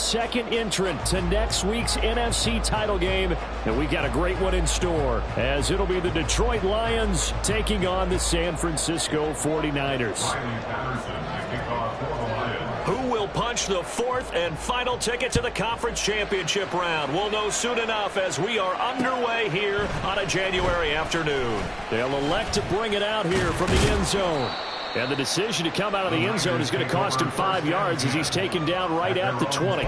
second entrant to next week's NFC title game, and we got a great one in store, as it'll be the Detroit Lions taking on the San Francisco 49ers. Who will punch the fourth and final ticket to the conference championship round? We'll know soon enough as we are underway here on a January afternoon. They'll elect to bring it out here from the end zone. And the decision to come out of the end zone is going to cost him 5 yards as he's taken down right at the 20.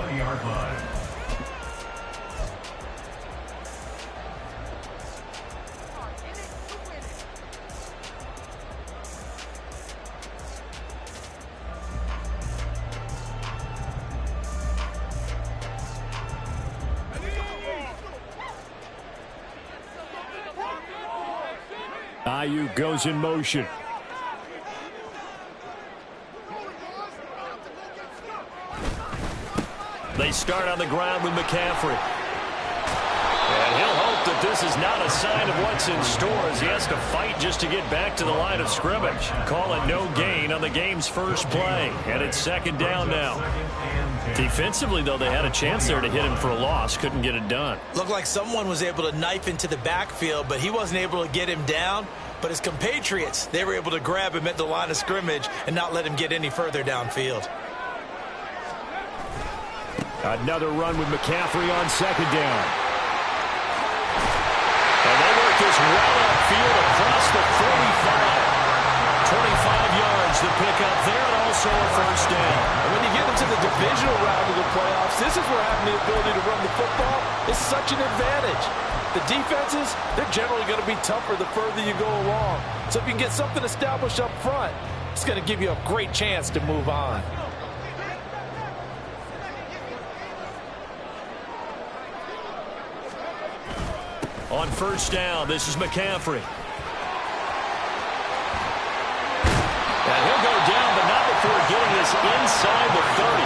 Ayuk goes in motion. They start on the ground with McCaffrey. And he'll hope that this is not a sign of what's in store as he has to fight just to get back to the line of scrimmage. Call it no gain on the game's first play. And it's second down now. Defensively, though, they had a chance there to hit him for a loss. Couldn't get it done. Looked like someone was able to knife into the backfield, but he wasn't able to get him down. But his compatriots, they were able to grab him at the line of scrimmage and not let him get any further downfield. Another run with McCaffrey on second down. And they work this well upfield across the 45. 25 yards to pick up there, and also a first down. And when you get into the divisional round of the playoffs, this is where having the ability to run the football is such an advantage. The defenses, they're generally going to be tougher the further you go along. So if you can get something established up front, it's going to give you a great chance to move on. On first down, this is McCaffrey. And he'll go down, but not before getting this inside the 30.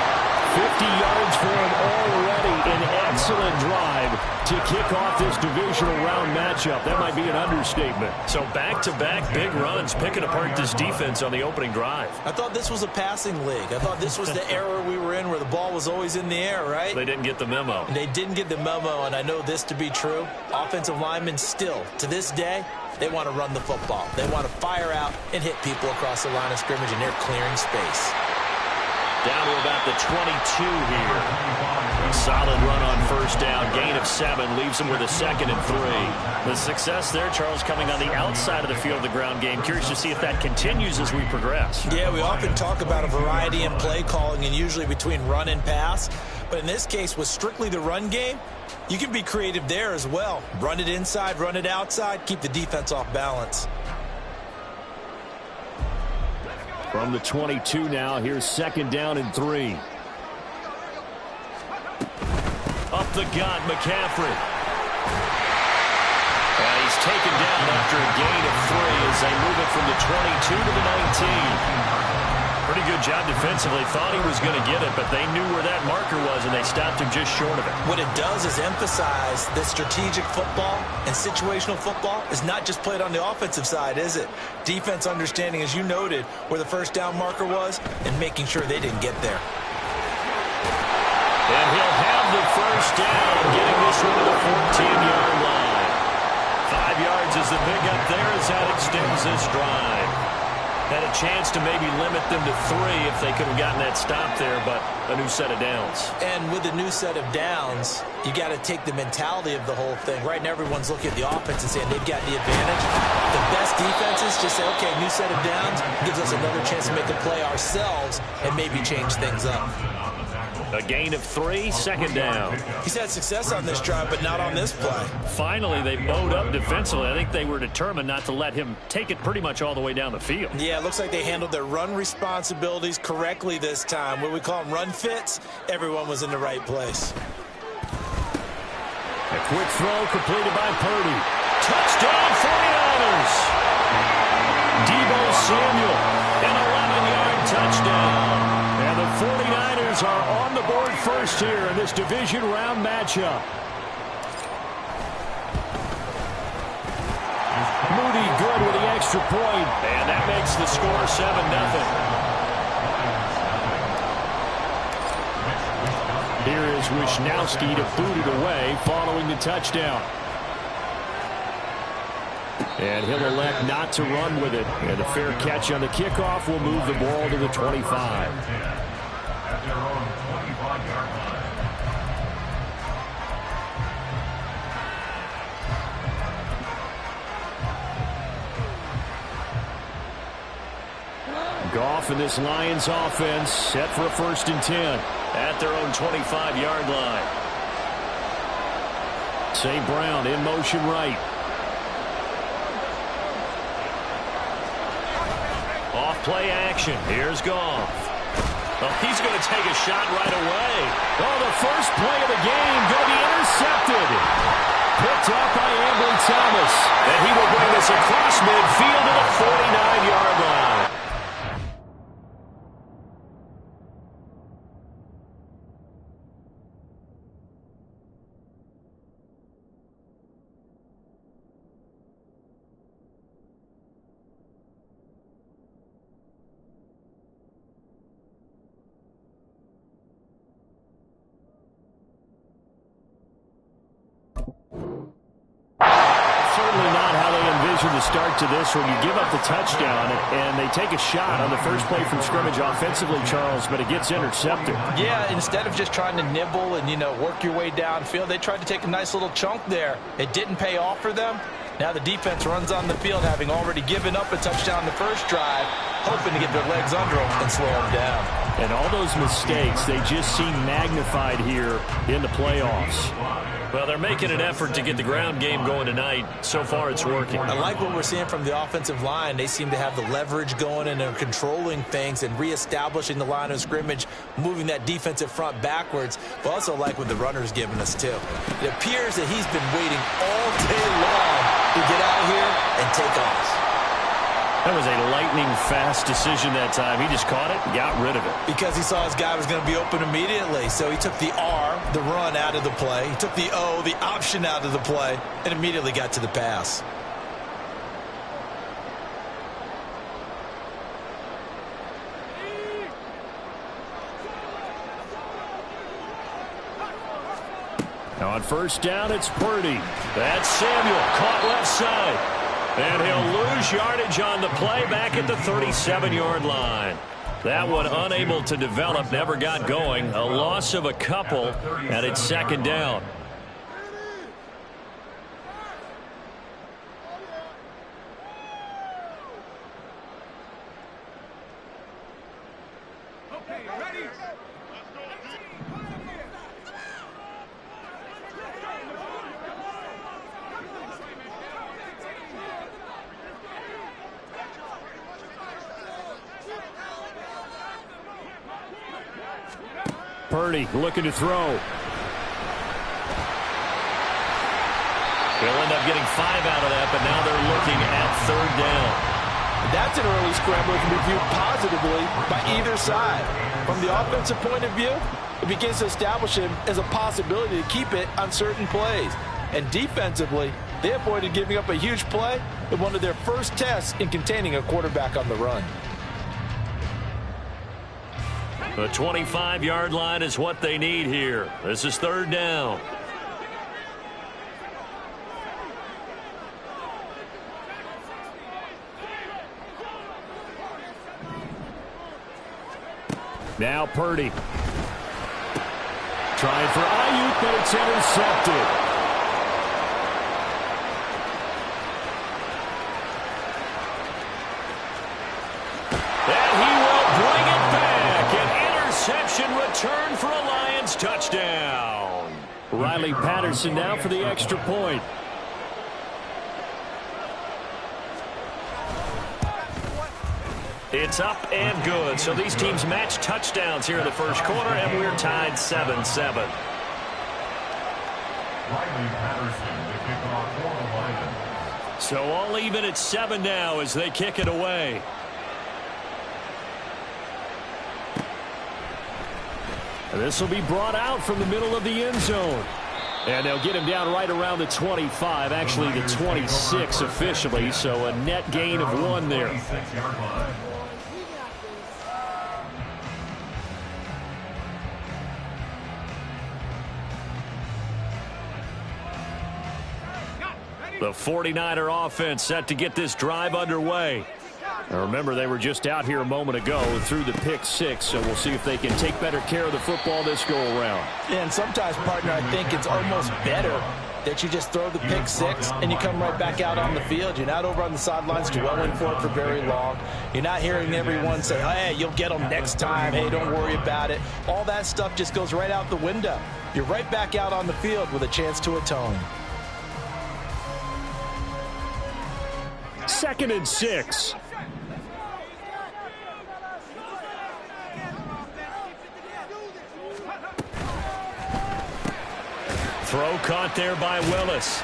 50 yards for him already. An excellent drive to kick off this divisional round matchup. That might be an understatement. So back-to-back big runs, picking apart this defense on the opening drive. I thought this was a passing league. I thought this was the era we were in where the ball was always in the air, right? They didn't get the memo. They didn't get the memo, and I know this to be true. Offensive linemen still, to this day, they want to run the football. They want to fire out and hit people across the line of scrimmage, and they're clearing space. Down to about the 22 here. Solid run on first down. Gain of 7 leaves them with a 2nd and 3. The success there, Charles, coming on the outside of the field of the ground game. Curious to see if that continues as we progress. Yeah, we often talk about a variety in play calling and usually between run and pass. But in this case, with strictly the run game, you can be creative there as well. Run it inside, run it outside, keep the defense off balance. From the 22 now, here's 2nd down and 3. Up the gut, McCaffrey. And he's taken down after a gain of 3 as they move it from the 22 to the 19. Pretty good job defensively. Thought he was going to get it, but they knew where that marker was, and they stopped him just short of it. What it does is emphasize that strategic football and situational football is not just played on the offensive side, is it? Defense understanding, as you noted, where the first down marker was and making sure they didn't get there. And he'll have the first down, getting this one to the 14-yard line. 5 yards is the pickup there as that extends this drive. Had a chance to maybe limit them to 3 if they could have gotten that stop there, but a new set of downs. And with a new set of downs, you got to take the mentality of the whole thing. Right now, everyone's looking at the offense and saying they've got the advantage. The best defenses just say, okay, new set of downs gives us another chance to make a play ourselves and maybe change things up. A gain of 3, 2nd down. He's had success on this drive, but not on this play. Finally, they bowed up defensively. I think they were determined not to let him take it pretty much all the way down the field. Yeah, it looks like they handled their run responsibilities correctly this time. What we call them run fits, everyone was in the right place. A quick throw completed by Purdy. Touchdown 49ers! Deebo Samuel, an 11-yard touchdown. And the 49ers are on the board first here in this division round matchup. Moody good with the extra point. And that makes the score 7-0. Here is Wisnowski to boot it away following the touchdown. And he'll elect not to run with it. And a fair catch on the kickoff will move the ball to the 25. Goff and this Lions offense set for a 1st and 10 at their own 25-yard line. St. Brown in motion right. Off play action. Here's Goff. Well, he's going to take a shot right away. Oh, the first play of the game going to be intercepted. Picked up by Ambry Thomas. And he will bring this across midfield to the 49-yard line. The start to this when you give up the touchdown and they take a shot on the first play from scrimmage offensively, Charles, but it gets intercepted. Yeah, instead of just trying to nibble and, work your way downfield, they tried to take a nice little chunk there. It didn't pay off for them. Now the defense runs on the field, having already given up a touchdown the first drive, hoping to get their legs under them and slow them down. And all those mistakes, they just seem magnified here in the playoffs. Well, they're making an effort to get the ground game going tonight. So far, it's working. I like what we're seeing from the offensive line. They seem to have the leverage going and they're controlling things and reestablishing the line of scrimmage, moving that defensive front backwards. But also like what the runner's giving us, too. It appears that he's been waiting all day long to get out here and take off. That was a lightning-fast decision that time. He just caught it and got rid of it. Because he saw his guy was going to be open immediately. So he took the R, the run, out of the play. He took the O, the option, out of the play, and immediately got to the pass. Now on first down, it's Purdy. That's Samuel, caught left side. And he'll lose yardage on the play back at the 37-yard line. That one unable to develop, never got going. A loss of a couple, and it's 2nd down. Purdy looking to throw. He'll end up getting 5 out of that, but now they're looking at 3rd down. That's an early scramble that can be viewed positively by either side. From the offensive point of view, it begins to establish him as a possibility to keep it on certain plays. And defensively, they avoided giving up a huge play in one of their first tests in containing a quarterback on the run. The 25-yard line is what they need here. This is 3rd down. Now Purdy. Trying for Ayuk, but it's intercepted. And he will bring it back. An interception return for a Lions touchdown. Riley Patterson now for the extra point. It's up and good. So these teams match touchdowns here in the first quarter, and we're tied 7-7. So all even at 7 now as they kick it away. This will be brought out from the middle of the end zone. And they'll get him down right around the 25, actually the 26 officially, so a net gain of 1 there. The 49er offense set to get this drive underway. Now remember, they were just out here a moment ago through the pick six, so we'll see if they can take better care of the football this go-around. And sometimes, partner, I think it's almost better that you just throw the pick six and you come right back out on the field. You're not over on the sidelines dwelling for it for very long. You're not hearing everyone say, hey, you'll get them next time. Hey, don't worry about it. All that stuff just goes right out the window. You're right back out on the field with a chance to atone. 2nd and 6. Throw caught there by Willis.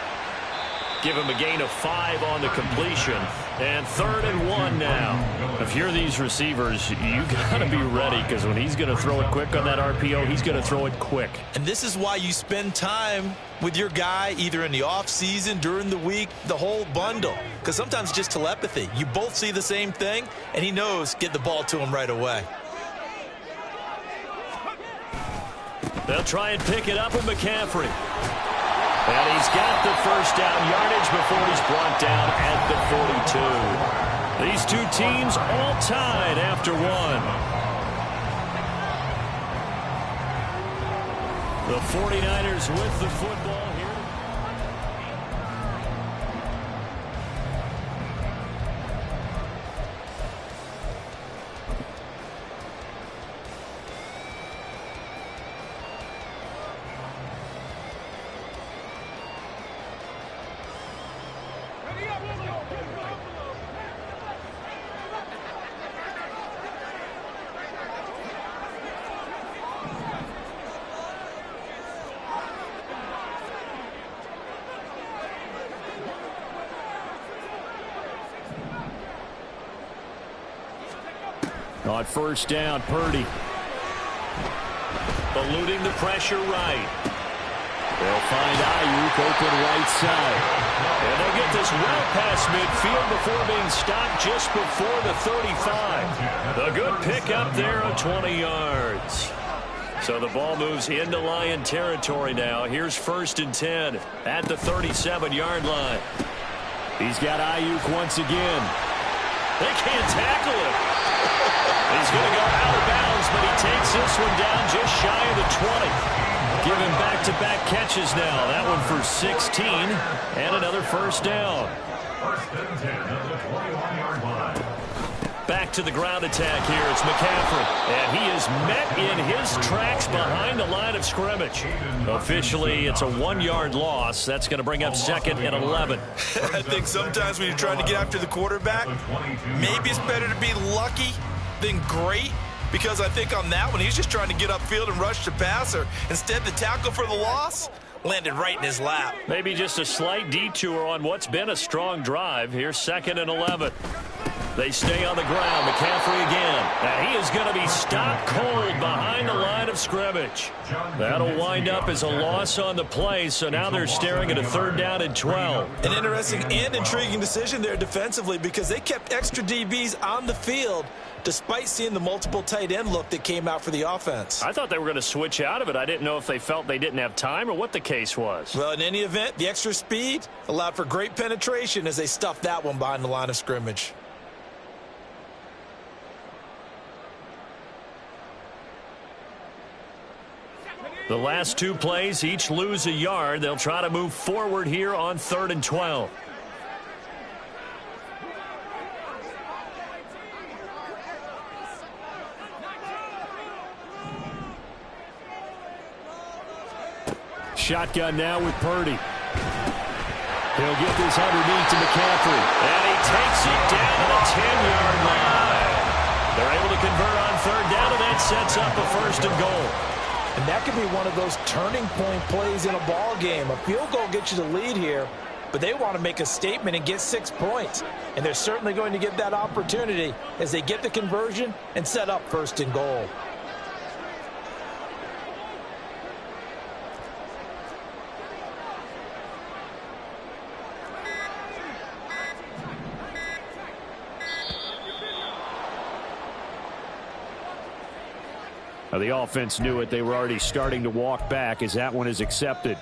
Give him a gain of 5 on the completion. And 3rd and 1 now. If you're these receivers, you got to be ready, because when he's going to throw it quick on that RPO, he's going to throw it quick. And this is why you spend time with your guy either in the offseason, during the week, the whole bundle. Because sometimes it's just telepathy. You both see the same thing, and he knows get the ball to him right away. They'll try and pick it up with McCaffrey. And he's got the first down yardage before he's brought down at the 42. These two teams all tied after one. The 49ers with the football here. On first down, Purdy. Eluding the pressure right. They'll find Ayuk open right side. And they'll get this well past midfield before being stopped just before the 35. A good pickup there of 20 yards. So the ball moves into Lion territory now. Here's 1st and 10 at the 37-yard line. He's got Ayuk once again. They can't tackle him. He's going to go out of bounds, but he takes this one down just shy of the 20. Give him back-to-back catches now. That one for 16 and another first down. Back to the ground attack here. It's McCaffrey. And he is met in his tracks behind the line of scrimmage. Officially, it's a 1-yard loss. That's going to bring up 2nd and 11. I think sometimes when you're trying to get after the quarterback, maybe it's better to be lucky than great, because I think on that one, he's just trying to get upfield and rush the passer. Instead, the tackle for the loss landed right in his lap. Maybe just a slight detour on what's been a strong drive. Here's 2nd and 11. They stay on the ground. McCaffrey again. And he is going to be stopped cold behind the line of scrimmage. That'll wind up as a loss on the play, so now they're staring at a 3rd down and 12. An interesting and intriguing decision there defensively, because they kept extra DBs on the field despite seeing the multiple tight end look that came out for the offense. I thought they were going to switch out of it. I didn't know if they felt they didn't have time or what the case was. Well, in any event, the extra speed allowed for great penetration as they stuffed that one behind the line of scrimmage. The last 2 plays each lose a yard. They'll try to move forward here on 3rd and 12. Shotgun now with Purdy. He'll get this underneath to McCaffrey. And he takes it down to the 10-yard line. They're able to convert on 3rd down, and that sets up a 1st and goal. And that could be one of those turning point plays in a ball game. A field goal gets you the lead here, but they want to make a statement and get 6 points. And they're certainly going to get that opportunity as they get the conversion and set up 1st and goal. Now the offense knew it. They were already starting to walk back as that one is accepted.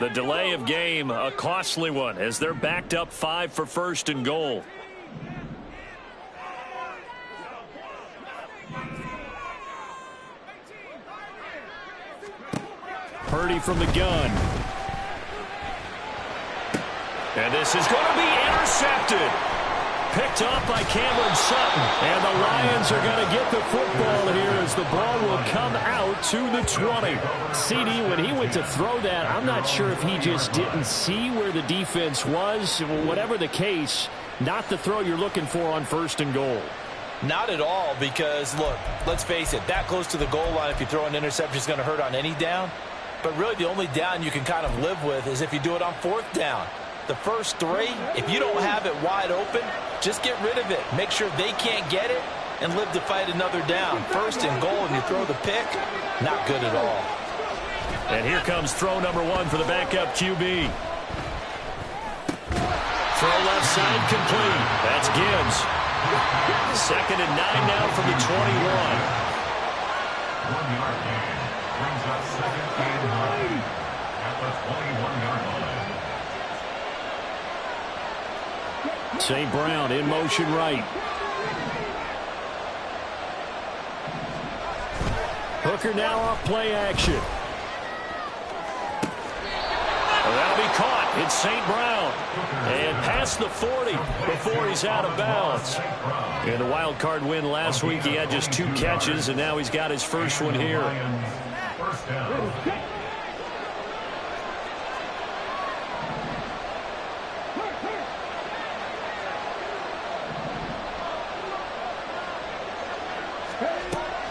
The delay of game, a costly one, as they're backed up 5 for first and goal. Purdy from the gun. And this is going to be intercepted. Picked off by Cameron Sutton. And the Lions are going to get the football here as the ball will come out to the 20. CD, when he went to throw that, I'm not sure if he just didn't see where the defense was. Whatever the case, not the throw you're looking for on first and goal. Not at all, because, look, let's face it, that close to the goal line, if you throw an interception, is going to hurt on any down. But really the only down you can kind of live with is if you do it on fourth down. The first 3, if you don't have it wide open, just get rid of it. Make sure they can't get it and live to fight another down. First and goal, and you throw the pick, not good at all. And here comes throw number 1 for the backup QB. Throw left side complete. That's Gibbs. 2nd and 9 now from the 21. 1-yard gain brings up 2nd and 9 at the 21-yard line. St. Brown in motion right. Hooker now off play action. Well, that'll be caught. It's St. Brown. And past the 40 before he's out of bounds. In the wild card win last week, he had just 2 catches, and now he's got his first one here. First down.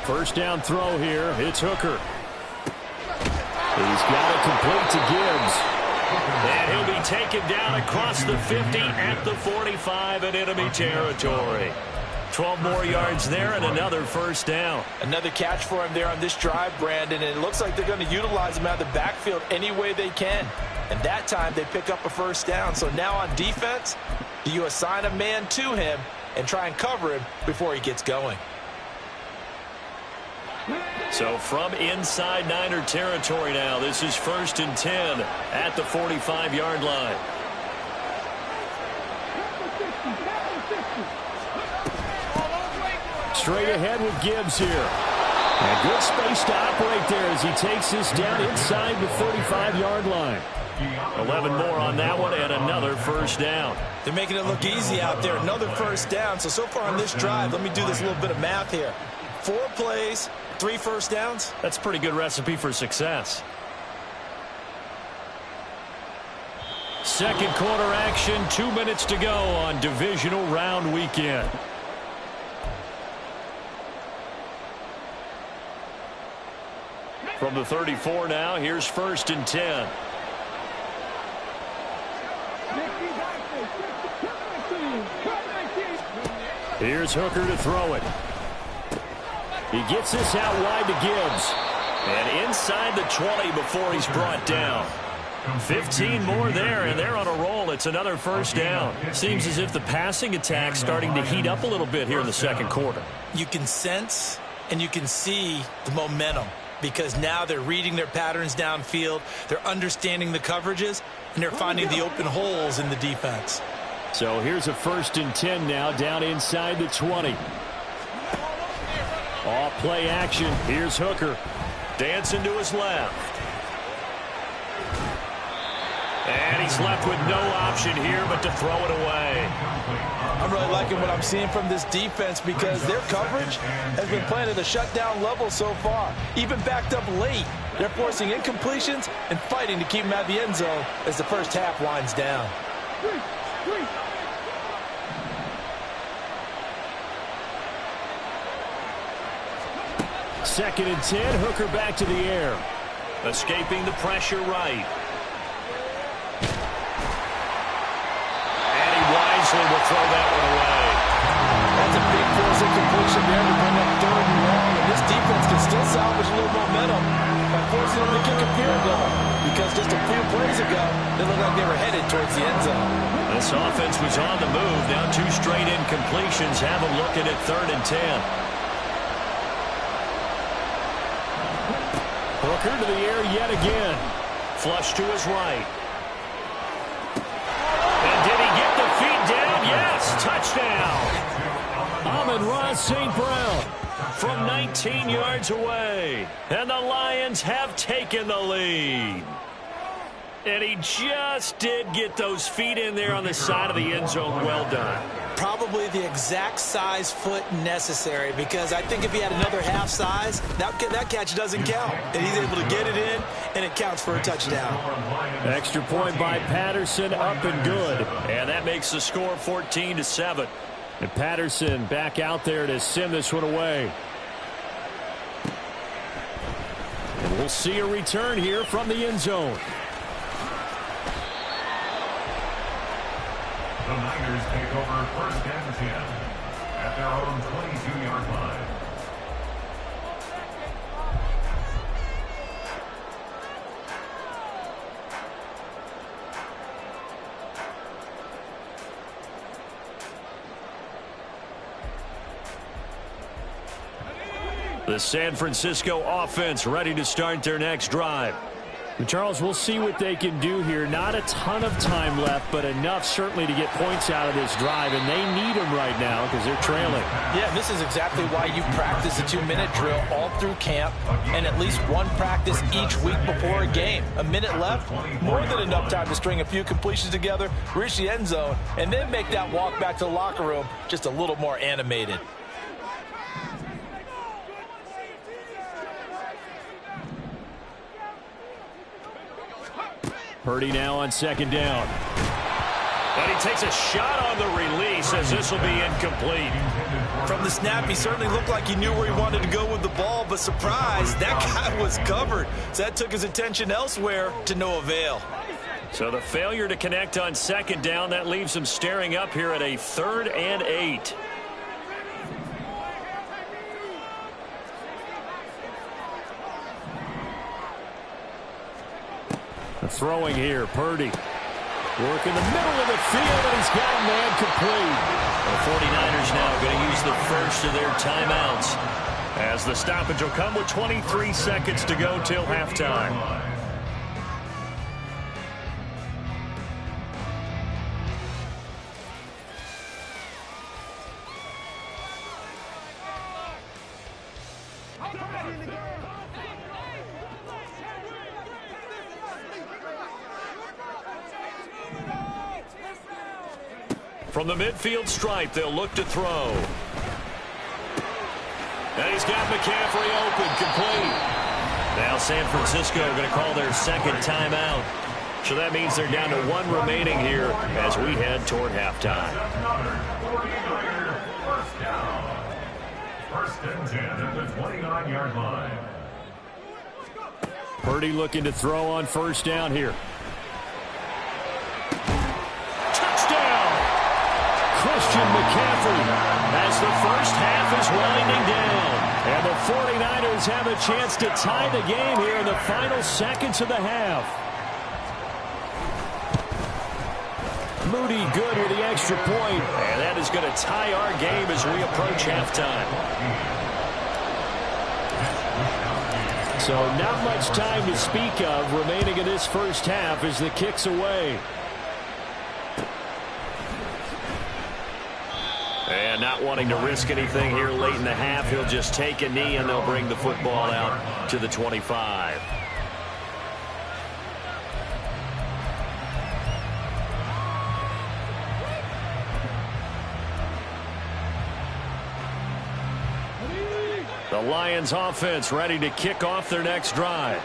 First down throw here. It's Hooker. He's got it complete to Gibbs. And he'll be taken down across the 50 at the 45 in enemy territory. 12 more yards there and another first down. Another catch for him there on this drive, Brandon, and it looks like they're going to utilize him out of the backfield any way they can. And that time they pick up a first down. So now on defense, do you assign a man to him and try and cover him before he gets going? So from inside Niner territory now, this is 1st and 10 at the 45-yard line. Straight ahead with Gibbs here. And good space to operate there as he takes this down inside the 35-yard line. 11 more on that one and another first down. They're making it look easy out there. Another first down. So far on this drive, let me do this little bit of math here. 4 plays, 3 first downs. That's a pretty good recipe for success. Second quarter action, 2 minutes to go on divisional round weekend. From the 34 now, here's 1st and 10. Here's Hooker to throw it. He gets this out wide to Gibbs. And inside the 20 before he's brought down. 15 more there, and they're on a roll. It's another first down. Seems as if the passing attack's starting to heat up a little bit here in the second quarter. You can sense and you can see the momentum because now they're reading their patterns downfield, they're understanding the coverages, and they're finding the open holes in the defense. So here's a 1st and 10 now down inside the 20. Off play action. Here's Hooker. Dancing to his left. And he's left with no option here but to throw it away. I'm really liking what I'm seeing from this defense because their coverage has been playing at a shutdown level so far. Even backed up late, they're forcing incompletions and fighting to keep them out of the end zone as the first half winds down. 2nd and 10. Hooker back to the air. Escaping the pressure right. And he wisely will throw that one away. That's a big force incompletion there to bring up 3rd and long. And this defense can still salvage a little momentum by forcing them to kick a field goal. Because just a few plays ago, they looked like they were headed towards the end zone. This offense was on the move. Now 2 straight incompletions have them looking at 3rd and 10. Hooker to the air yet again. Flush to his right. And did he get the feet down? Yes, touchdown. Amon-Ra St. Brown from 19 yards away. And the Lions have taken the lead. And he just did get those feet in there on the side of the end zone. Well done. Probably the exact size foot necessary, because I think if he had another half size, that catch doesn't count. And he's able to get it in, and it counts for a touchdown. Extra point by Patterson, up and good. And that makes the score 14-7. And Patterson back out there to send this one away. And we'll see a return here from the end zone. The Niners take over first and 10 at their own 22-yard line. The San Francisco offense ready to start their next drive. And Charles, we'll see what they can do here. Not a ton of time left, but enough certainly to get points out of this drive, and they need them right now because they're trailing. Yeah, this is exactly why you practice a 2-minute drill all through camp and at least one practice each week before a game. A minute left, more than enough time to string a few completions together, reach the end zone, and then make that walk back to the locker room just a little more animated. Purdy now on second down. And he takes a shot on the release as this will be incomplete. From the snap, he certainly looked like he knew where he wanted to go with the ball, but surprise, that guy was covered. So that took his attention elsewhere to no avail. So the failure to connect on second down, that leaves him staring up here at a 3rd and 8. Throwing here, Purdy. Work in the middle of the field, and he's got man complete. The 49ers now going to use the first of their timeouts, as the stoppage will come with 23 seconds to go till halftime. From the midfield stripe, they'll look to throw. And he's got McCaffrey open, complete. Now San Francisco going to call their second timeout. So that means they're down to 1 remaining here as we head toward halftime. First and 10 at the 29-yard line. Purdy looking to throw on first down here. Christian McCaffrey as the first half is winding down. And the 49ers have a chance to tie the game here in the final seconds of the half. Moody good with the extra point. And that is going to tie our game as we approach halftime. So not much time to speak of remaining in this first half as the kick's away. And not wanting to risk anything here late in the half, he'll just take a knee and they'll bring the football out to the 25. The Lions offense ready to kick off their next drive.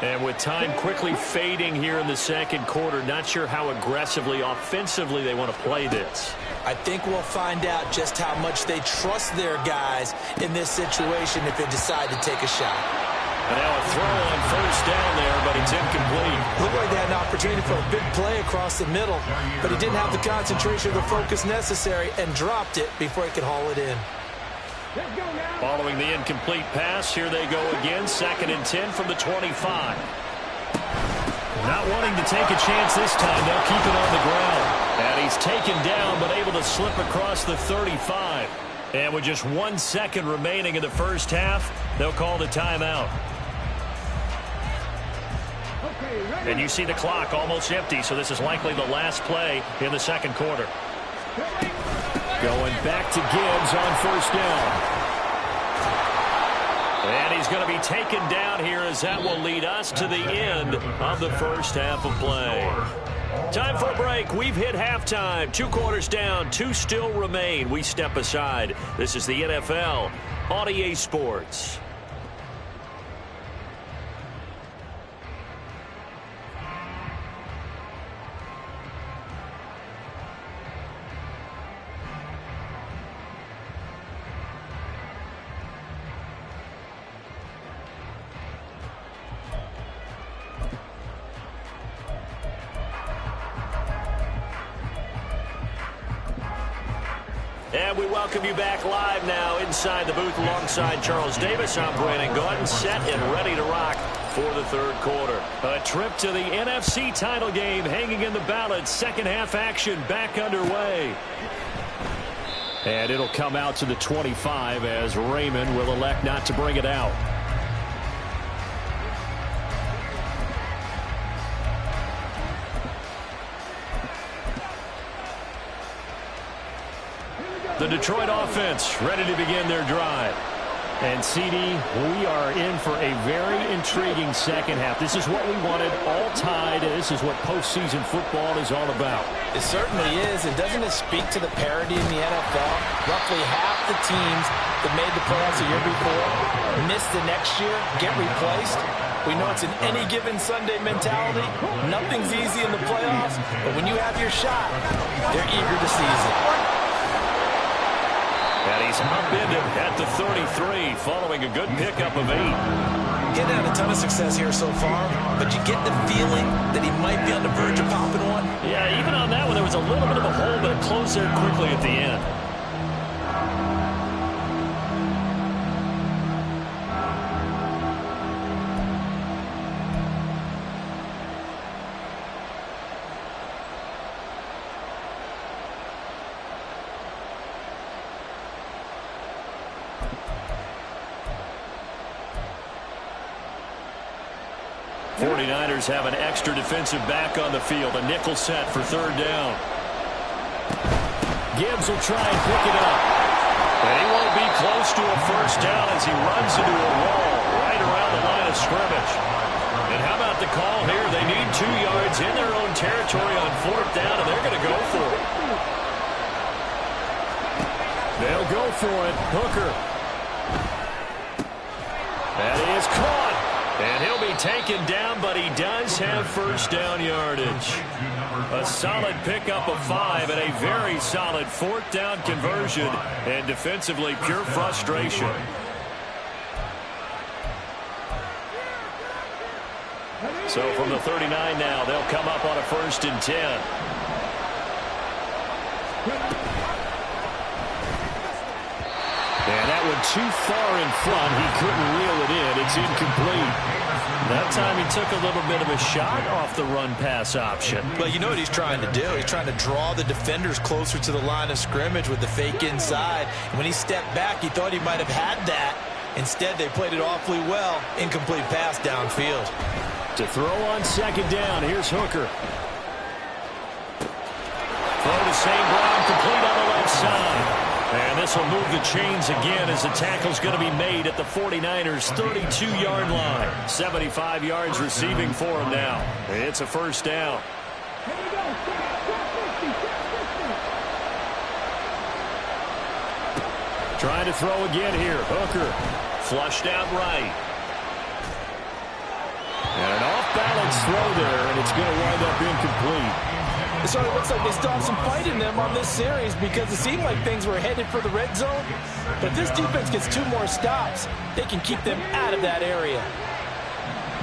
And with time quickly fading here in the second quarter, not sure how aggressively, offensively they want to play this. I think we'll find out just how much they trust their guys in this situation if they decide to take a shot. And now a throw on first down there, but it's incomplete. Looked like they had an opportunity for a big play across the middle, but he didn't have the concentration or the focus necessary and dropped it before he could haul it in. Following the incomplete pass, here they go again, 2nd and 10 from the 25. Not wanting to take a chance this time, they'll keep it on the ground. And he's taken down, but able to slip across the 35. And with just 1 second remaining in the first half, they'll call the timeout. And you see the clock almost empty, so this is likely the last play in the second quarter. Going back to Gibbs on first down. And he's going to be taken down here as that will lead us to the end of the first half of play. Time for a break. We've hit halftime. 2 quarters down, 2 still remain. We step aside. This is the NFL on EA Sports. And we welcome you back live now inside the booth alongside Charles Davis. I'm Brandon Gaudin, set and ready to rock for the third quarter. A trip to the NFC title game hanging in the balance. Second half action back underway. And it'll come out to the 25 as Raymond will elect not to bring it out. The Detroit offense ready to begin their drive. And, CD, we are in for a very intriguing second half. This is what we wanted, all tied. This is what postseason football is all about. It certainly is. And doesn't it speak to the parity in the NFL? Roughly half the teams that made the playoffs the year before miss the next year, get replaced. We know it's an any given Sunday mentality. Nothing's easy in the playoffs. But when you have your shot, they're eager to seize it. And he's upended at the 33 following a good pickup of 8. Getting had a ton of success here so far, but you get the feeling that he might be on the verge of popping one. Yeah, even on that one, there was a little bit of a hole, but it closed there quickly at the end. Niners have an extra defensive back on the field. A nickel set for third down. Gibbs will try and pick it up. And he won't be close to a first down as he runs into a wall right around the line of scrimmage. And how about the call here? They need 2 yards in their own territory on fourth down, and they're going to go for it. They'll go for it. Hooker. That is caught. And he'll be taken down, but he does have first down yardage. A solid pickup of 5 and a very solid fourth down conversion. And defensively, pure frustration. So from the 39 now, they'll come up on a 1st and 10. And that one too far in front. He couldn't reel it in. It's incomplete. That time he took a little bit of a shot off the run-pass option. But you know what he's trying to do? He's trying to draw the defenders closer to the line of scrimmage with the fake inside. And when he stepped back, he thought he might have had that. Instead, they played it awfully well. Incomplete pass downfield. To throw on second down, here's Hooker. Throw to St. Brown, complete on the left side. And this will move the chains again as the tackle's going to be made at the 49ers' 32-yard line. 75 yards receiving for him now. It's a first down. Trying to throw again here. Hooker. Flushed out right. And an off-balance throw there, and it's going to wind up incomplete. So it looks like they still have some fight in them on this series because it seemed like things were headed for the red zone. But if this defense gets 2 more stops, they can keep them out of that area.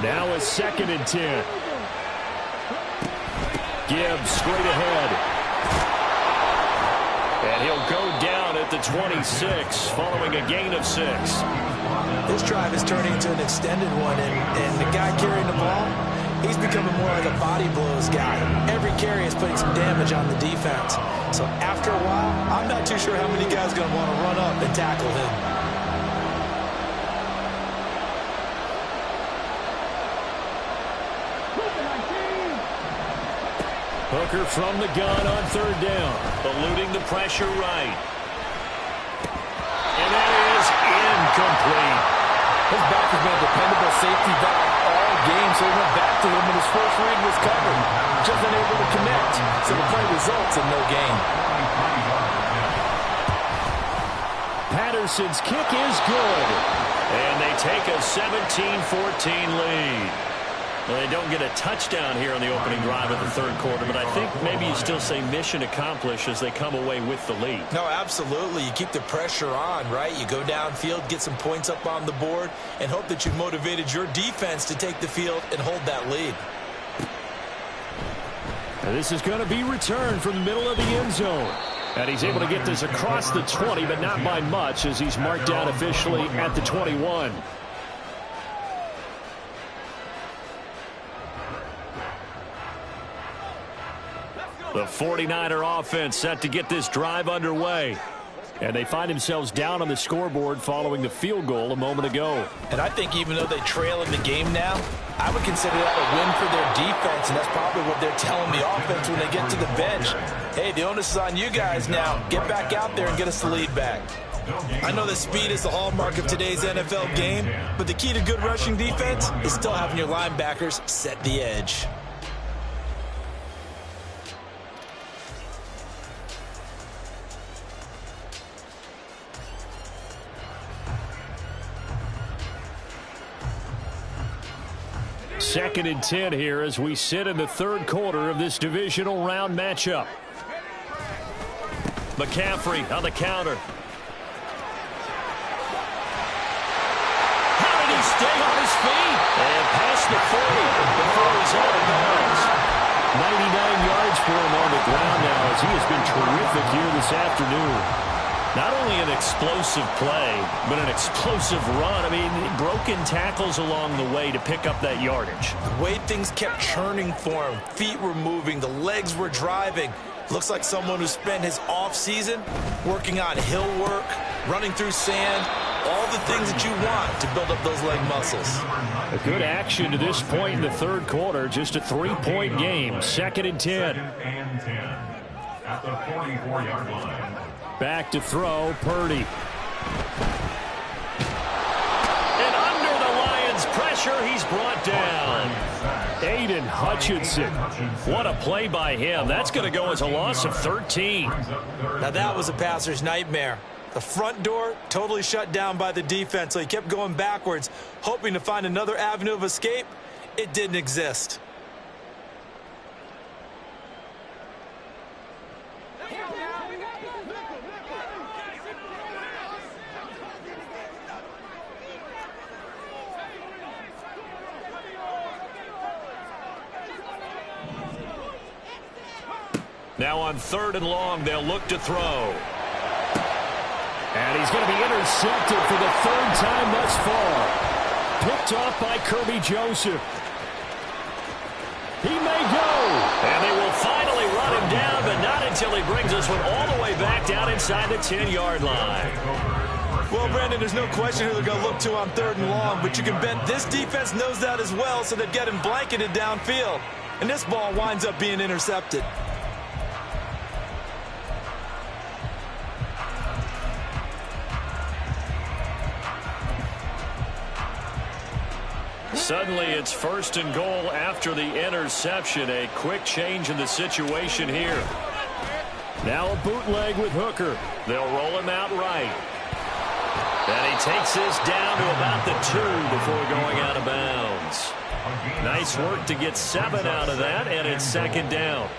Now a 2nd and 10. Gibbs straight ahead. And he'll go down at the 26 following a gain of 6. This drive is turning into an extended one, and the guy carrying the ball, he's becoming more like a body blows guy. Every carry is putting some damage on the defense. So after a while, I'm not too sure how many guys are going to want to run up and tackle him. Hooker from the gun on third down. Eluding the pressure right. And that is incomplete. His back has been a dependable safety valve all game, so he went back to him when his first read was covered. Just unable to connect, so the play results in no gain. Patterson's kick is good. And they take a 17-14 lead. Well, they don't get a touchdown here on the opening drive of the third quarter, but I think maybe you still say mission accomplished as they come away with the lead. No, absolutely. You keep the pressure on, right? You go downfield, get some points up on the board, and hope that you've motivated your defense to take the field and hold that lead. And this is going to be returned from the middle of the end zone. And he's able to get this across the 20, but not by much as he's marked down officially at the 21. The 49er offense set to get this drive underway. And they find themselves down on the scoreboard following the field goal a moment ago. And I think even though they trail in the game now, I would consider that a win for their defense, and that's probably what they're telling the offense when they get to the bench. Hey, the onus is on you guys now. Get back out there and get us the lead back. I know that speed is the hallmark of today's NFL game, but the key to good rushing defense is still having your linebackers set the edge. Second and 10 here as we sit in the third quarter of this divisional round matchup. McCaffrey on the counter. How did he stay on his feet? And past the 40 before he's out of bounds. 99 yards for him on the ground now as he has been terrific here this afternoon. Not only an explosive play, but an explosive run. I mean, broken tackles along the way to pick up that yardage. The way things kept churning for him, feet were moving, the legs were driving. Looks like someone who spent his offseason working on hill work, running through sand, all the things that you want to build up those leg muscles. A good action to this point in the third quarter, just a 3-point game. Second and 10. At the 44-yard line. Back to throw, Purdy. And under the Lions' pressure, he's brought down. Aiden Hutchinson. What a play by him. That's going to go as a loss of 13. Now that was a passer's nightmare. The front door totally shut down by the defense, so he kept going backwards, hoping to find another avenue of escape. It didn't exist. Now on third and long, they'll look to throw. And he's going to be intercepted for the third time thus far. Picked off by Kirby Joseph. He may go. And they will finally run him down, but not until he brings this one all the way back down inside the 10-yard line. Well, Brandon, there's no question who they're going to look to on third and long, but you can bet this defense knows that as well, so they've got him blanketed downfield. And this ball winds up being intercepted. Suddenly, it's first and goal after the interception. A quick change in the situation here. Now a bootleg with Hooker. They'll roll him out right. And he takes this down to about the 2 before going out of bounds. Nice work to get 7 out of that, and it's second down.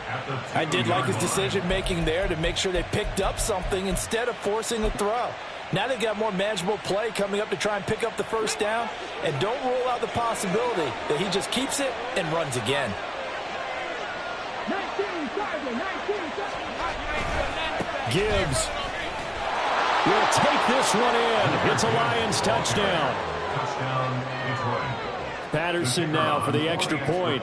I did like his decision-making there to make sure they picked up something instead of forcing a throw. Now they've got more manageable play coming up to try and pick up the first down, and don't rule out the possibility that he just keeps it and runs again. Gibbs will take this one in. It's a Lions touchdown. Touchdown, Detroit. Patterson now for the extra point.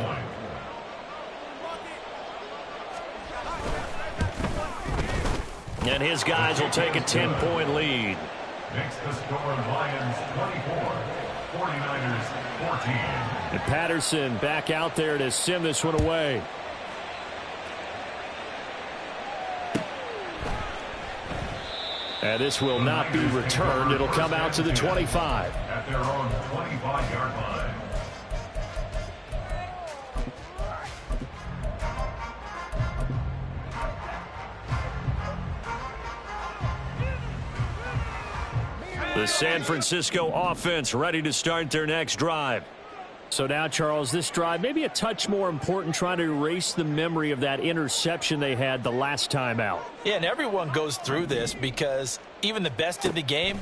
And his guys will take a 10-point lead. Makes the score Lions 24, 49ers 14. And Patterson back out there to send this one away. And this will not be returned. It'll come out to the 25. At their own 25-yard line. The San Francisco offense ready to start their next drive. So now, Charles, this drive maybe a touch more important, trying to erase the memory of that interception they had the last time out. Yeah, and everyone goes through this because even the best in the game,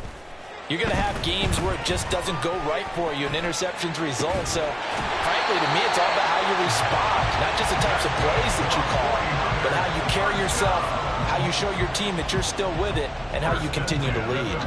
you're going to have games where it just doesn't go right for you and interceptions result. So, frankly, to me, it's all about how you respond, not just the types of plays that you call, but how you carry yourself, how you show your team that you're still with it, and how you continue to lead.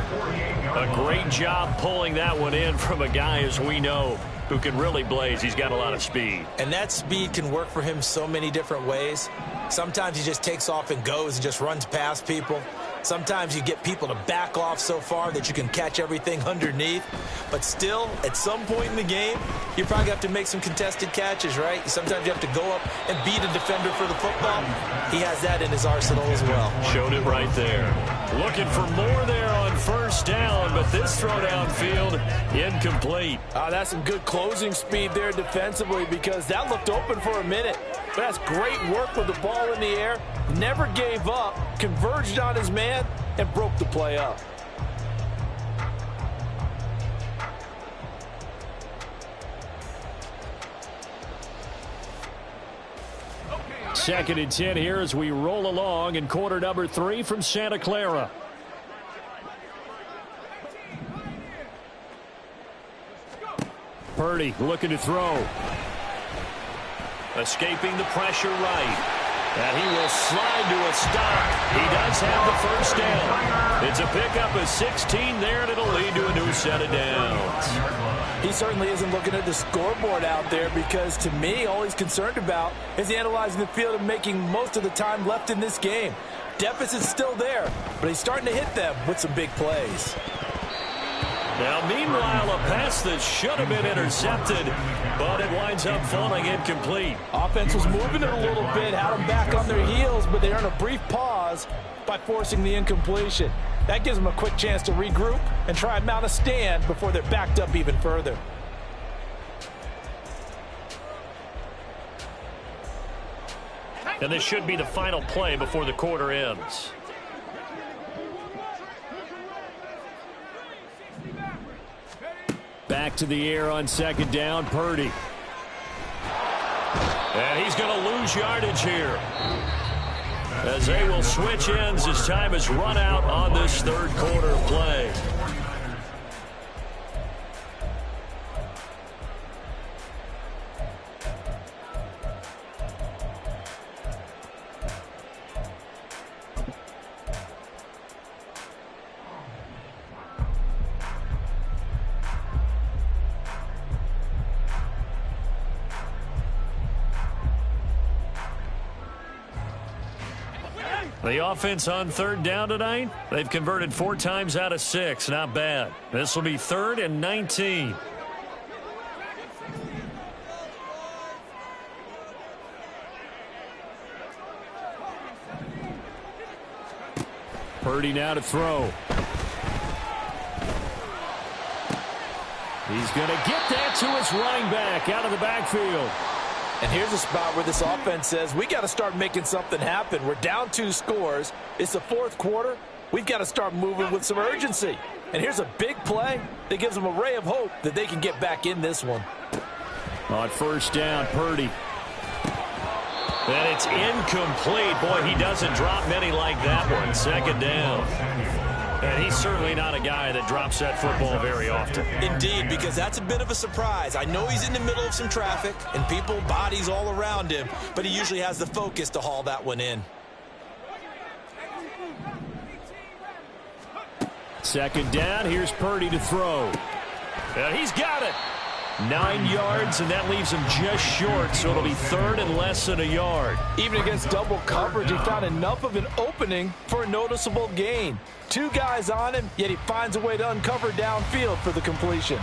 A great job pulling that one in from a guy, as we know, who can really blaze. He's got a lot of speed. And that speed can work for him so many different ways. Sometimes he just takes off and goes and just runs past people. Sometimes you get people to back off so far that you can catch everything underneath. But still, at some point in the game, you probably have to make some contested catches, right? Sometimes you have to go up and beat a defender for the football. He has that in his arsenal as well. Showed it right there. Looking for more there on first down, but this throw downfield incomplete. That's some good closing speed there defensively, because that looked open for a minute. But that's great work with the ball in the air. Never gave up, converged on his man, and broke the play up. Second and 10 here as we roll along in quarter number 3 from Santa Clara. Purdy looking to throw. Escaping the pressure right. And he will slide to a stop. He does have the first down. It's a pickup of 16 there, and it'll lead to a new set of downs. He certainly isn't looking at the scoreboard out there, because to me, all he's concerned about is analyzing the field and making most of the time left in this game. Deficit's still there, but he's starting to hit them with some big plays. Now, meanwhile, a pass that should have been intercepted, but it winds up falling incomplete. Offense was moving it a little bit, had them back on their heels, but they earned a brief pause by forcing the incompletion. That gives them a quick chance to regroup and try and mount a stand before they're backed up even further. And this should be the final play before the quarter ends. Back to the air on second down, Purdy. And he's going to lose yardage here, as they will switch ends as time has run out on this third quarter of play. The offense on third down tonight, they've converted 4 times out of 6. Not bad. This will be 3rd and 19. Purdy now to throw. He's going to get that to his running back out of the backfield. And here's a spot where this offense says, we got to start making something happen. We're down 2 scores. It's the 4th quarter. We've got to start moving with some urgency. And here's a big play that gives them a ray of hope that they can get back in this one. On first down, Purdy. And it's incomplete. Boy, he doesn't drop many like that one. Second down. And he's certainly not a guy that drops that football very often. Indeed, because that's a bit of a surprise. I know he's in the middle of some traffic and people, bodies all around him, but he usually has the focus to haul that one in. Second down, here's Purdy to throw. And he's got it. 9 yards, and that leaves him just short, so it'll be 3rd and less than a yard. Even against double coverage, he found enough of an opening for a noticeable gain. 2 guys on him, yet he finds a way to uncover downfield for the completion.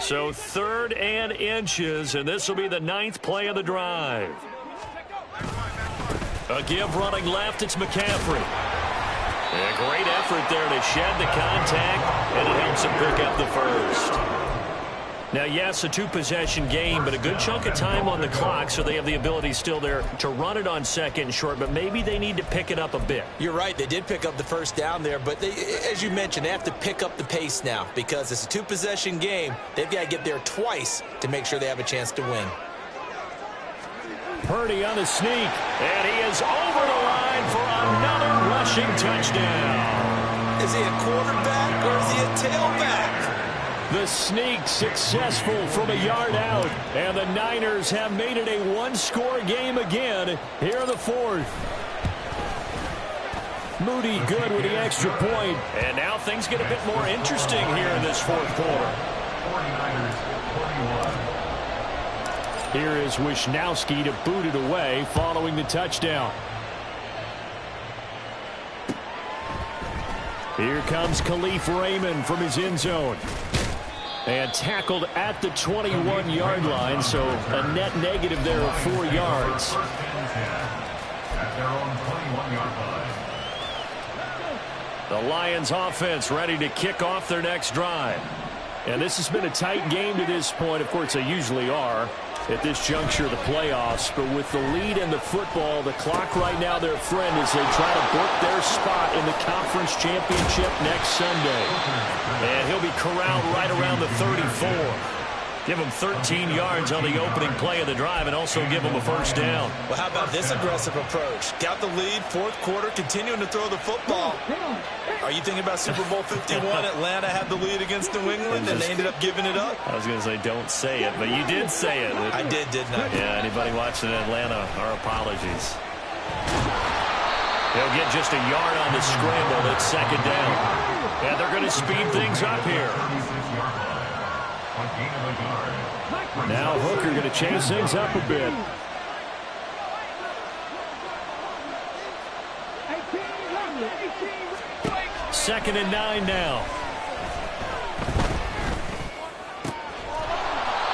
So 3rd and inches, and this will be the 9th play of the drive. A give running left, it's McCaffrey. A great effort there to shed the contact, and it helps him pick up the first. Now, yes, a 2-possession game, but a good chunk of time on the clock, so they have the ability still there to run it on 2nd and short, but maybe they need to pick it up a bit. You're right. They did pick up the first down there, but as you mentioned, they have to pick up the pace now because it's a 2-possession game. They've got to get there twice to make sure they have a chance to win. Purdy on the sneak, and he is over the line for another rushing touchdown. Is he a quarterback or is he a tailback? The sneak successful from a yard out, and the Niners have made it a 1-score game again here in the 4th. Moody good with the extra point, and now things get a bit more interesting here in this 4th quarter. 49ers 41. Here is Wisnowski to boot it away following the touchdown. Here comes Khalif Raymond from his end zone. And tackled at the 21-yard line, so a net negative there of 4 yards. At their own 21-yard line. The Lions offense ready to kick off their next drive. And this has been a tight game to this point. Of course, they usually are at this juncture of the playoffs. But with the lead in the football, the clock right now their friend as they try to book their spot in the conference championship next Sunday. And he'll be corralled right around the 34. Give him 13 yards on the opening play of the drive and also give him a first down. Well, how about this aggressive approach? Got the lead, 4th quarter, continuing to throw the football. Are you thinking about Super Bowl 51? Atlanta had the lead against New England, and they ended up giving it up? I was going to say don't say it, but you did say it. I did, didn't I? Yeah, anybody watching Atlanta, our apologies. They'll get just a yard on the scramble at 2nd down. And they're going to speed things up here. Now Hooker going to change things up a bit. Second and 9 now.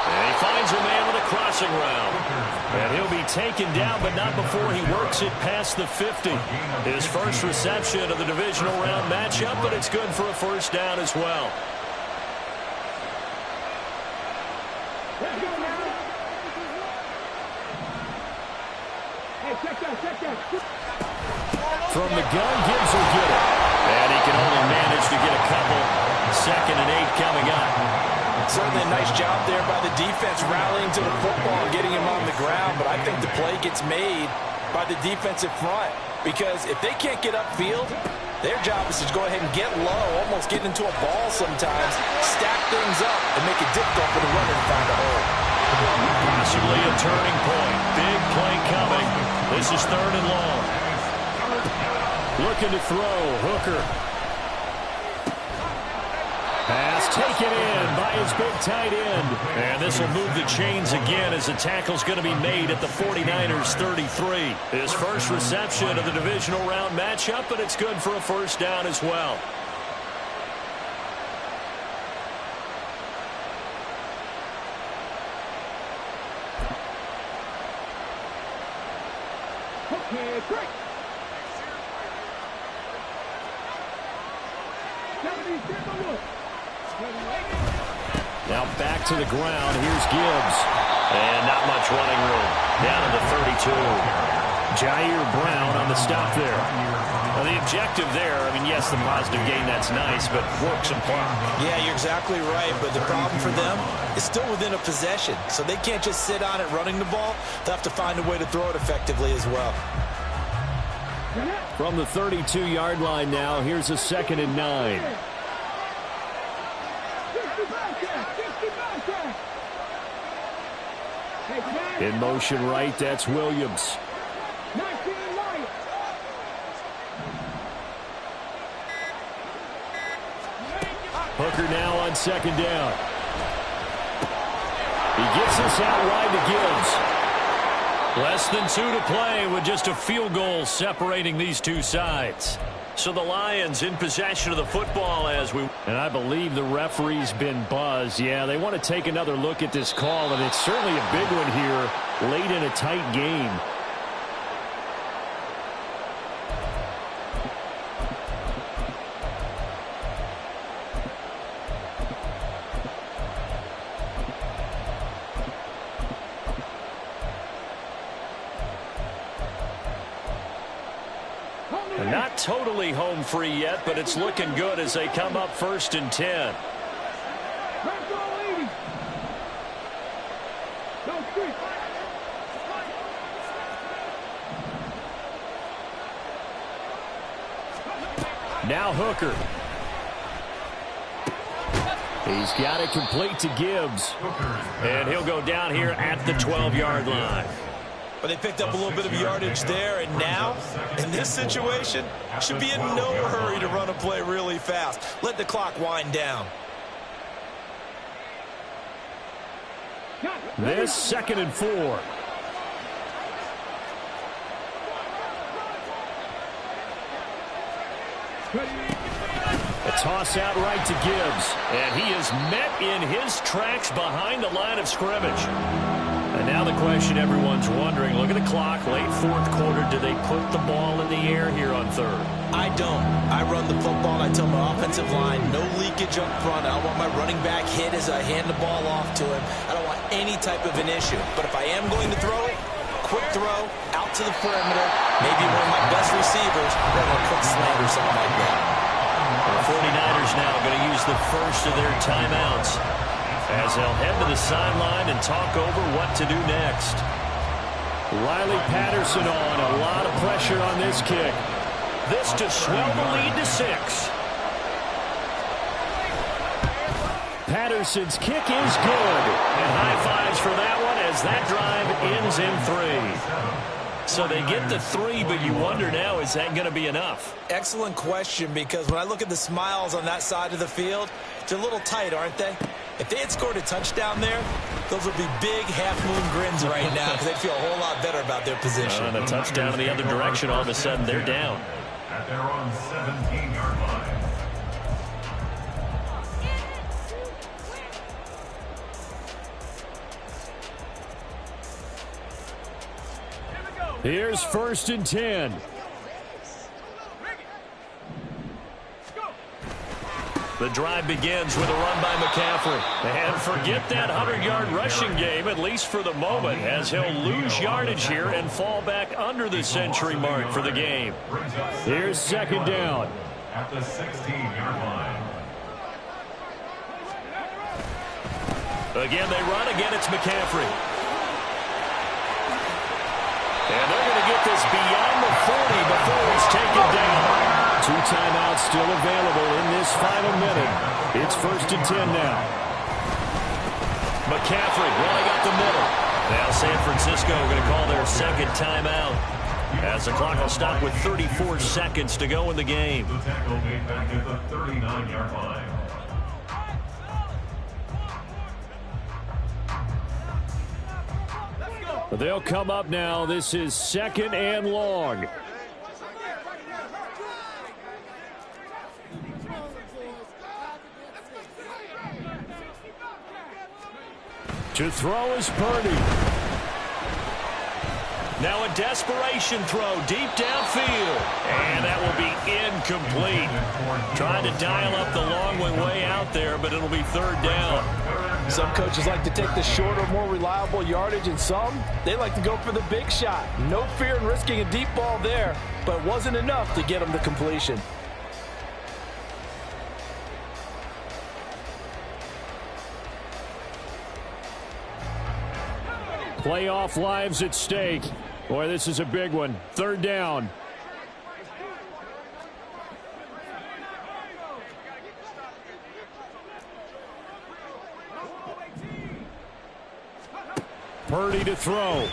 And he finds a man with a crossing route. And he'll be taken down, but not before he works it past the 50. His first reception of the divisional round matchup, but it's good for a first down as well. From the gun, Gibbs will get it. And he can only manage to get a couple. 2nd and 8 coming up. Certainly a nice job there by the defense rallying to the football and getting him on the ground, but I think the play gets made by the defensive front because if they can't get upfield, their job is to go ahead and get low, almost get into a ball sometimes, stack things up, and make it difficult for the runner to find a hole. Possibly a turning point. Big play coming. This is 3rd and long. Looking to throw. Hooker. Pass taken in by his big tight end. And this will move the chains again as the tackle's going to be made at the 49ers 33. His first reception of the divisional round matchup, but it's good for a first down as well. Now back to the ground. Here's Gibbs. And not much running room. Down to the 32. Jair Brown on the stop there. Now the objective there, I mean, yes, the positive gain, that's nice, but work some clock. Yeah, you're exactly right, but the problem for them is still within a possession. So they can't just sit on it running the ball. They'll have to find a way to throw it effectively as well. From the 32-yard line now, here's a 2nd and 9. In motion right, that's Williams. Hooker now on 2nd down. He gets this out wide to Gibbs. Less than 2 to play with just a field goal separating these two sides. So the Lions in possession of the football as we... And I believe the referee's been buzzed. Yeah, they want to take another look at this call, and it's certainly a big one here late in a tight game. Not totally home free yet, but it's looking good as they come up 1st and 10. Now Hooker. He's got it complete to Gibbs. And he'll go down here at the 12-yard line. But they picked up a little bit of yardage there, and now, in this situation, should be in no hurry to run a play really fast. Let the clock wind down. This 2nd and 4. A toss out right to Gibbs. And he is met in his tracks behind the line of scrimmage. And now the question everyone's wondering, look at the clock, late 4th quarter, do they put the ball in the air here on 3rd? I don't. I run the football, and I tell my offensive line, no leakage up front. I don't want my running back hit as I hand the ball off to him. I don't want any type of an issue. But if I am going to throw it, quick throw, out to the perimeter, maybe one of my best receivers, or a quick slant or something like that. The 49ers now going to use the first of their timeouts as they'll head to the sideline and talk over what to do next. Riley Patterson on. A lot of pressure on this kick. This to swell the lead to 6. Patterson's kick is good. And high fives for that one as that drive ends in 3. So they get the 3, but you wonder now, is that going to be enough? Excellent question, because when I look at the smiles on that side of the field, they're a little tight, aren't they? If they had scored a touchdown there, those would be big half-moon grins right now because they'd feel a whole lot better about their position. And a touchdown in the other direction, all of a sudden they're down. At their own 17-yard line. Here's 1st and 10. The drive begins with a run by McCaffrey. And forget that 100-yard rushing game, at least for the moment, as he'll lose yardage here and fall back under the century mark for the game. Here's 2nd down. At the 16-yard line. Again, they run. Again, it's McCaffrey. And they're going to get this beyond the 40 before it's taken down. 2 timeouts still available in this final minute. It's 1st and 10 now. McCaffrey running up the middle. Now San Francisco going to call their 2nd timeout as the clock will stop with 34 seconds to go in the game. The tackle made back at the 39-yard line. They'll come up now. This is 2nd and long. To throw is Purdy. Now a desperation throw deep downfield. And that will be incomplete. Trying to dial up the long way out there, but it'll be 3rd down. Some coaches like to take the shorter, more reliable yardage, and some, they like to go for the big shot. No fear in risking a deep ball there, but it wasn't enough to get them to completion. Playoff lives at stake. Boy, this is a big one. 3rd down. Purdy to throw.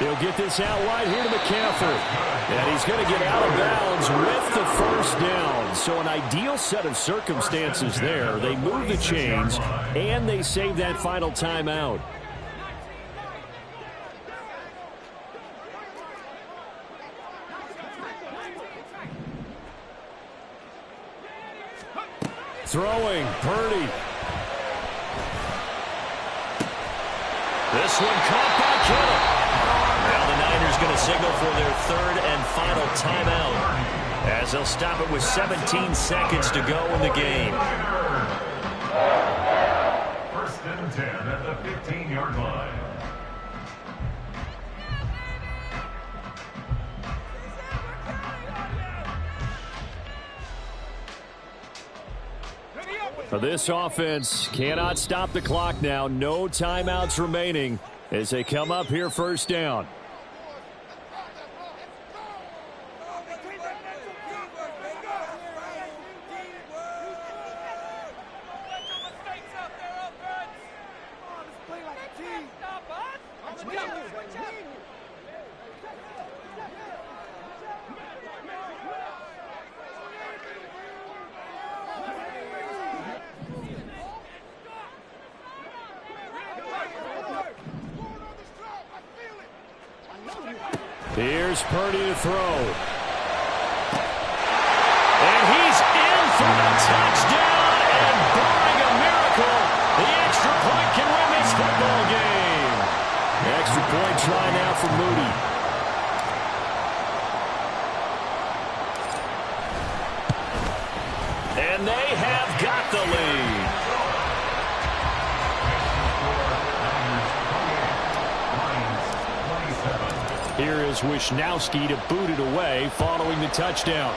He'll get this out wide here to McCaffrey. And he's going to get out of bounds with the 1st down. So an ideal set of circumstances there. They move the chains, and they save that final timeout. Throwing, Purdy. This one caught by Kittle. Now the Niners going to signal for their third and final timeout, as they'll stop it with 17 seconds to go in the game. First and 10 at the 15-yard line. This offense cannot stop the clock now. No timeouts remaining as they come up here first down. Here's Purdy to throw. And he's in for the touchdown. And barring a miracle, the extra point can win this football game. Extra point try now for Moody. And they have got the lead. Here is Wishnowski to boot it away following the touchdown.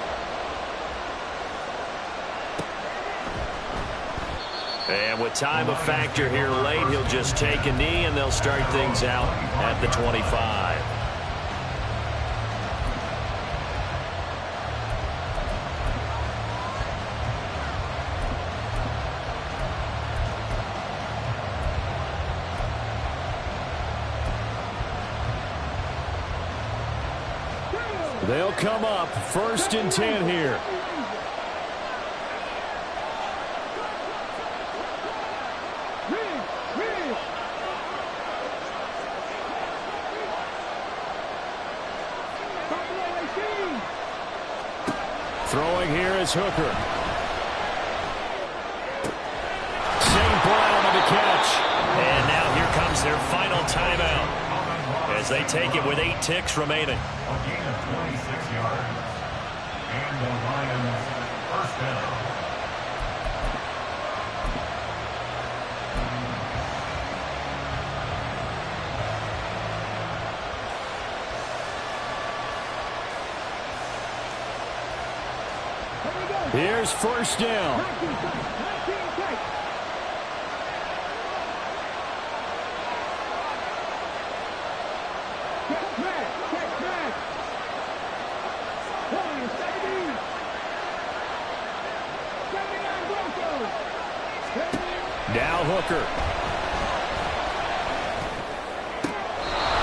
And with time a factor here late, he'll just take a knee and they'll start things out at the 25. They'll come up first and 10 here. Throwing here is Hooker. St. Brown on the catch. And now here comes their final timeout as they take it with 8 ticks remaining. A gain of 26 yards. And the Lions first down. Here's first down. Now Hooker.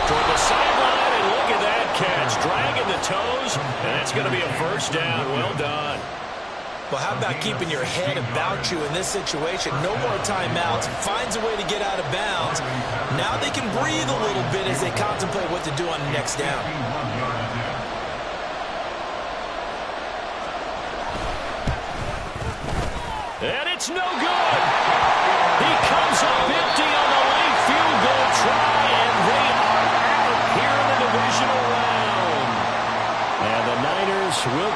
Toward the sideline, and look at that catch. Dragging the toes, and that's going to be a first down. Well done. Well, how about keeping your head about you in this situation? No more timeouts. Finds a way to get out of bounds. Now they can breathe a little bit as they contemplate what to do on the next down. And it's no good. He comes up empty on the late field goal try, and they are out here in the divisional round. And the Niners will